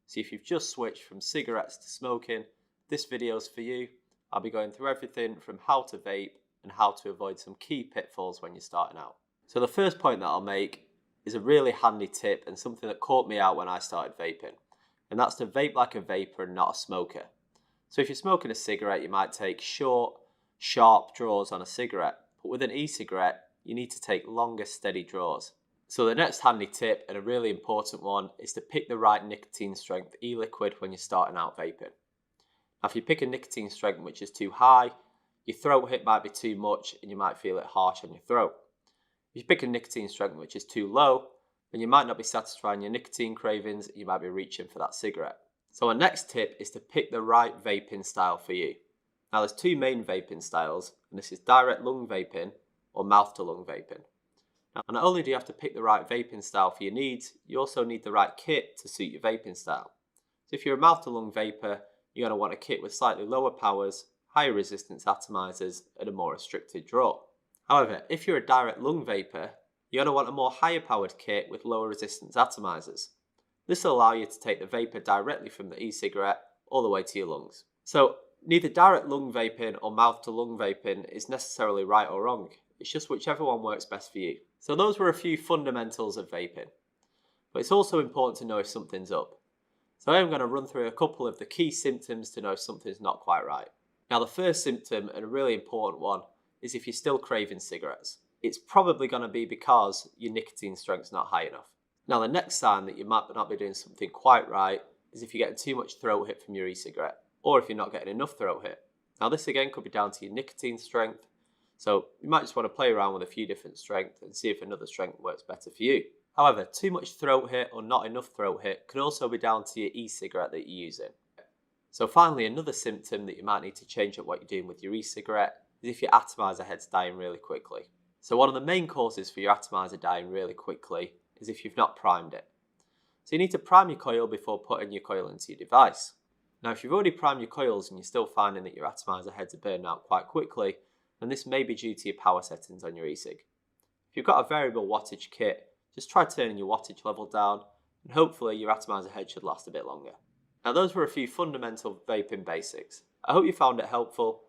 So if you've just switched from cigarettes to smoking, this video's for you. I'll be going through everything from how to vape and how to avoid some key pitfalls when you're starting out. So the first point that I'll make is a really handy tip and something that caught me out when I started vaping. And that's to vape like a vapor and not a smoker. So if you're smoking a cigarette, you might take short, sharp draws on a cigarette. But with an e-cigarette, you need to take longer, steady draws. So the next handy tip, and a really important one, is to pick the right nicotine strength e-liquid when you're starting out vaping. Now if you pick a nicotine strength which is too high, your throat hit might be too much and you might feel it harsh on your throat. If you pick a nicotine strength which is too low, then you might not be satisfying your nicotine cravings and you might be reaching for that cigarette. So our next tip is to pick the right vaping style for you. Now there's two main vaping styles, and this is direct lung vaping or mouth to lung vaping. Now not only do you have to pick the right vaping style for your needs, you also need the right kit to suit your vaping style. So if you're a mouth to lung vapor, you're going to want a kit with slightly lower powers, higher resistance atomizers and a more restricted draw. However, if you're a direct lung vapor, you're going to want a more higher powered kit with lower resistance atomizers. This will allow you to take the vapor directly from the e-cigarette all the way to your lungs. So neither direct lung vaping or mouth to lung vaping is necessarily right or wrong. It's just whichever one works best for you. So those were a few fundamentals of vaping. But it's also important to know if something's up. So I am going to run through a couple of the key symptoms to know if something's not quite right. Now the first symptom, and a really important one, is if you're still craving cigarettes. It's probably going to be because your nicotine strength's not high enough. Now the next sign that you might not be doing something quite right is if you're getting too much throat hit from your e-cigarette, or if you're not getting enough throat hit. Now this again could be down to your nicotine strength, so you might just want to play around with a few different strengths and see if another strength works better for you. However, too much throat hit or not enough throat hit could also be down to your e-cigarette that you're using. So finally, another symptom that you might need to change up what you're doing with your e-cigarette is if your atomizer head's dying really quickly. So one of the main causes for your atomizer dying really quickly is if you've not primed it. So you need to prime your coil before putting your coil into your device. Now if you've already primed your coils and you're still finding that your atomizer heads are burning out quite quickly, then this may be due to your power settings on your e-cig. If you've got a variable wattage kit, just try turning your wattage level down and hopefully your atomizer head should last a bit longer. Now those were a few fundamental vaping basics. I hope you found it helpful,